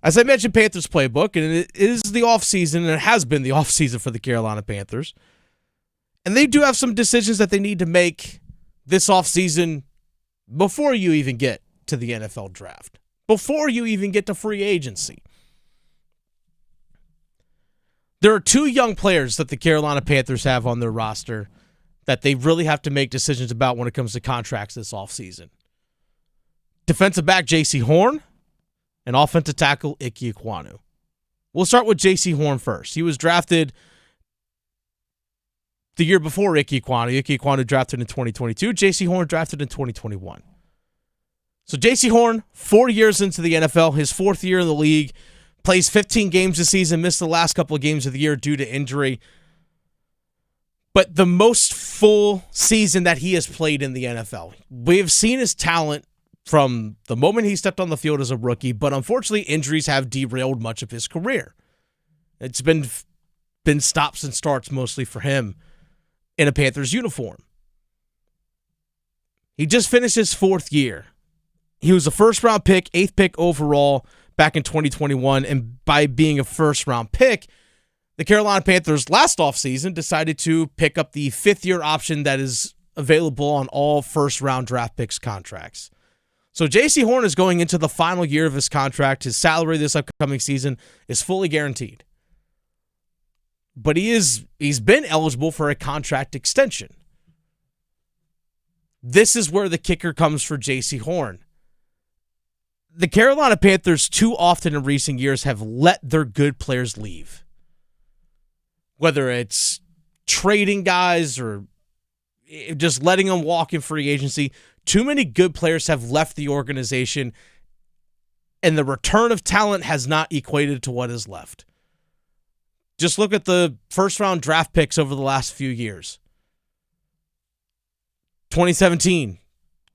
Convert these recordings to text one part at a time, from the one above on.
As I mentioned, Panthers playbook, and it is the offseason, and it has been the offseason for the Carolina Panthers. And they do have some decisions that they need to make this offseason before you even get to the NFL draft, before you even get to free agency. There are two young players that the Carolina Panthers have on their roster that they really have to make decisions about when it comes to contracts this offseason. Defensive back Jaycee Horn and offensive tackle Ikem Ekwonu. We'll start with Jaycee Horn first. He was drafted the year before Ikem Ekwonu. Ikem Ekwonu drafted in 2022. Jaycee Horn drafted in 2021. So Jaycee Horn, 4 years into the NFL, his fourth year in the league, plays 15 games this season, missed the last couple of games of the year due to injury. But the most full season that he has played in the NFL. We have seen his talent from the moment he stepped on the field as a rookie, but unfortunately injuries have derailed much of his career. It's been stops and starts mostly for him in a Panthers uniform. He just finished his fourth year. He was a first-round pick, 8th pick overall back in 2021, and by being a first-round pick, the Carolina Panthers last offseason decided to pick up the 5th-year option that is available on all first-round draft picks contracts. So Jaycee Horn is going into the final year of his contract. His salary this upcoming season is fully guaranteed. But he's been eligible for a contract extension. This is where the kicker comes for Jaycee Horn. The Carolina Panthers too often in recent years have let their good players leave. Whether it's trading guys or just letting them walk in free agency, too many good players have left the organization, and the return of talent has not equated to what is left. Just look at the first-round draft picks over the last few years. 2017,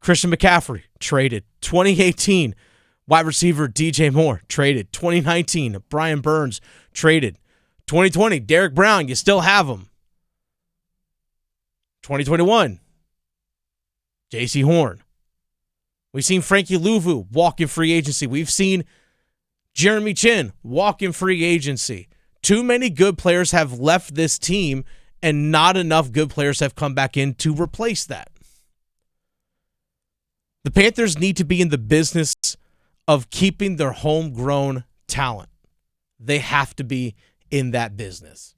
Christian McCaffrey, traded. 2018, wide receiver DJ Moore, traded. 2019, Brian Burns, traded. 2020, Derrick Brown, you still have him. 2021, Jaycee Horn. We've seen Frankie Louvu walk in free agency. We've seen Jeremy Chin walk in free agency. Too many good players have left this team, and not enough good players have come back in to replace that. The Panthers need to be in the business of keeping their homegrown talent. They have to be in that business.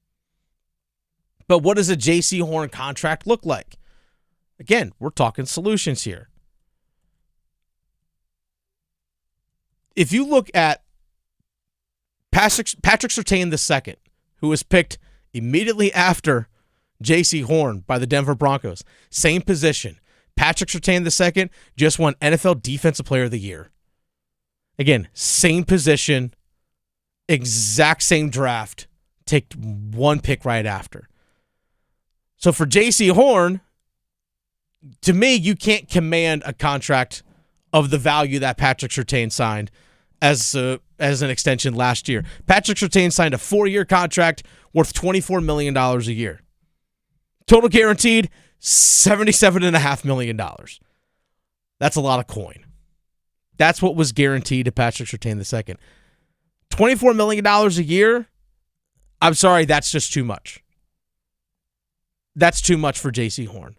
But what does a Jaycee Horn contract look like? Again, we're talking solutions here. If you look at Patrick Surtain II, who was picked immediately after Jaycee Horn by the Denver Broncos, same position. Patrick Surtain II just won NFL Defensive Player of the Year. Again, same position, exact same draft, take one pick right after. So for Jaycee Horn, to me, you can't command a contract of the value that Patrick Surtain signed as an extension last year. Patrick Surtain signed a 4-year contract worth $24 million a year. Total guaranteed, $77.5 million. That's a lot of coin. That's what was guaranteed to Patrick Surtain II. $24 million a year, I'm sorry, that's just too much. That's too much for Jaycee Horn.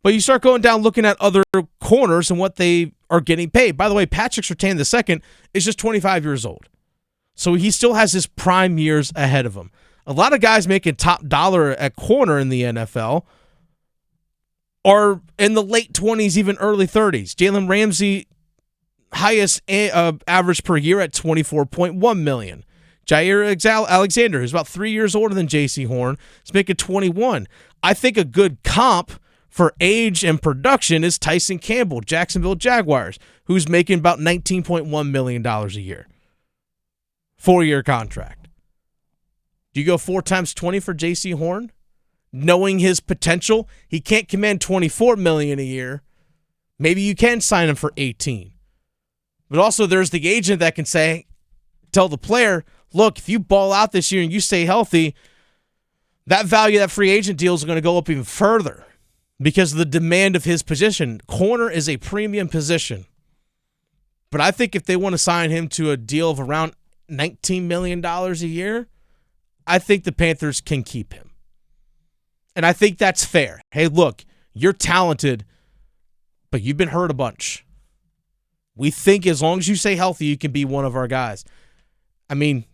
But you start going down looking at other corners and what they are getting paid. By the way, Patrick Surtain II is just 25 years old. So he still has his prime years ahead of him. A lot of guys making top dollar at corner in the NFL are in the late 20s, even early 30s. Jalen Ramsey, highest average per year at $24.1 million. Jair Alexander, who's about 3 years older than Jaycee Horn, is making $21. I think a good comp for age and production is Tyson Campbell, Jacksonville Jaguars, who's making about $19.1 million a year. 4-year contract. Do you go 4 times 20 for Jaycee Horn? Knowing his potential, he can't command $24 million a year. Maybe you can sign him for 18. But also there's the agent that can tell the player, look, if you ball out this year and you stay healthy, that value of that free agent deal is going to go up even further because of the demand of his position. Corner is a premium position. But I think if they want to sign him to a deal of around $19 million a year, I think the Panthers can keep him. And I think that's fair. Hey, look, you're talented, but you've been hurt a bunch. We think as long as you stay healthy, you can be one of our guys. I mean,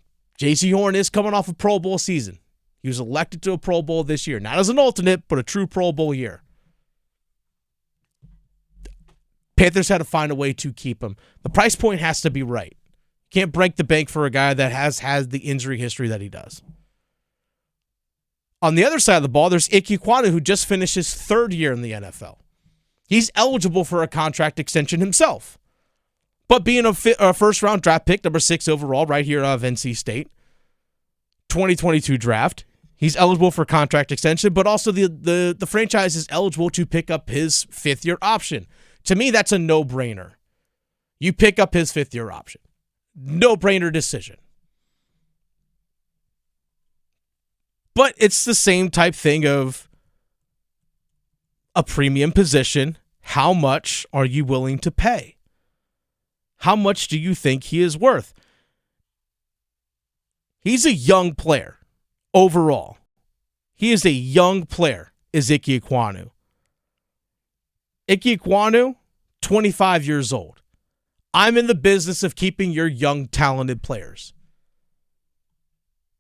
Jaycee Horn is coming off a Pro Bowl season. He was elected to a Pro Bowl this year. Not as an alternate, but a true Pro Bowl year. Panthers had to find a way to keep him. The price point has to be right. Can't break the bank for a guy that has the injury history that he does. On the other side of the ball, there's Ikem Ekwonu, who just finished his third year in the NFL. He's eligible for a contract extension himself. But being a first-round draft pick, number 6 overall, right here out of NC State, 2022 draft, he's eligible for a contract extension, but also the franchise is eligible to pick up his fifth-year option. To me, that's a no-brainer. You pick up his fifth-year option. No-brainer decision. But it's the same type thing of a premium position. How much are you willing to pay? How much do you think he is worth? He's a young player overall. He is a young player, is Ikem Ekwonu. Ikem Ekwonu, 25 years old. I'm in the business of keeping your young, talented players.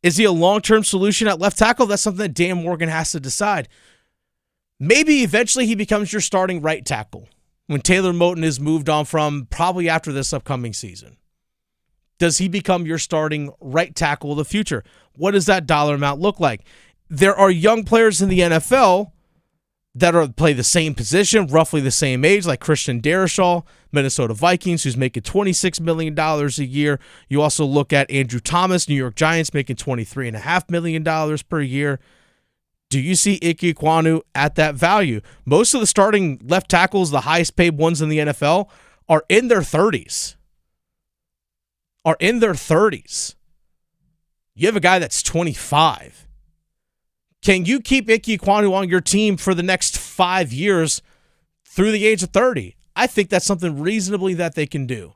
Is he a long-term solution at left tackle? That's something that Dan Morgan has to decide. Maybe eventually he becomes your starting right tackle when Taylor Moton is moved on from, probably after this upcoming season. Does he become your starting right tackle of the future? What does that dollar amount look like? There are young players in the NFL that play the same position, roughly the same age, like Christian Darrisaw, Minnesota Vikings, who's making $26 million a year. You also look at Andrew Thomas, New York Giants, making $23.5 million per year. Do you see Ikem Ekwonu at that value? Most of the starting left tackles, the highest paid ones in the NFL, are in their 30s. You have a guy that's 25. Can you keep Ikem Ekwonu on your team for the next 5 years through the age of 30? I think that's something reasonably that they can do.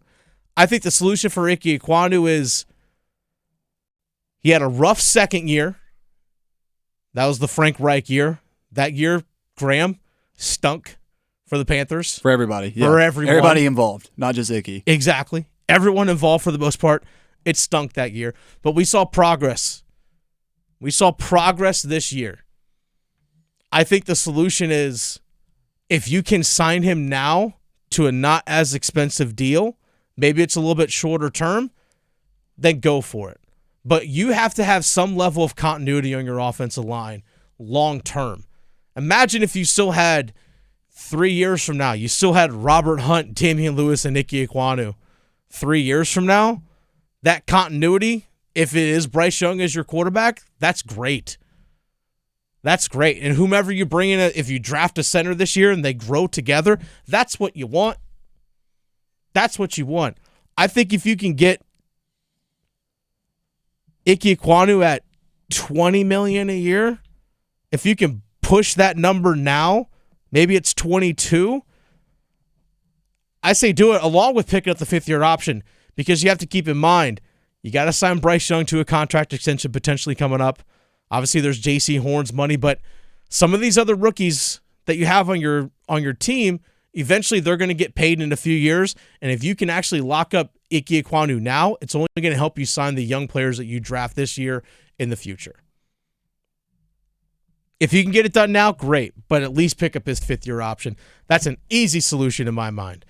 I think the solution for Ikem Ekwonu is he had a rough second year. That was the Frank Reich year. That year, Graham stunk for the Panthers. For everybody. Yeah. For everyone. Everybody involved, not just Icky. Exactly. Everyone involved for the most part. It stunk that year. But we saw progress. We saw progress this year. I think the solution is if you can sign him now to a not as expensive deal, maybe it's a little bit shorter term, then go for it. But you have to have some level of continuity on your offensive line long term. Imagine if you still had 3 years from now, you still had Robert Hunt, Damian Lewis, and Ikem Ekwonu. 3 years from now, that continuity, if it is Bryce Young as your quarterback, that's great. That's great. And whomever you bring in, if you draft a center this year and they grow together, that's what you want. That's what you want. I think if you can get Ikem Ekwonu at $20 million a year, if you can push that number now, maybe it's 22. I say do it along with picking up the fifth-year option because you have to keep in mind you got to sign Bryce Young to a contract extension potentially coming up. Obviously, there's Jaycee Horn's money, but some of these other rookies that you have on your team, eventually they're going to get paid in a few years. And if you can actually lock up Ikem Ekwonu now, it's only going to help you sign the young players that you draft this year in the future. If you can get it done now, great, but at least pick up his fifth-year option. That's an easy solution in my mind.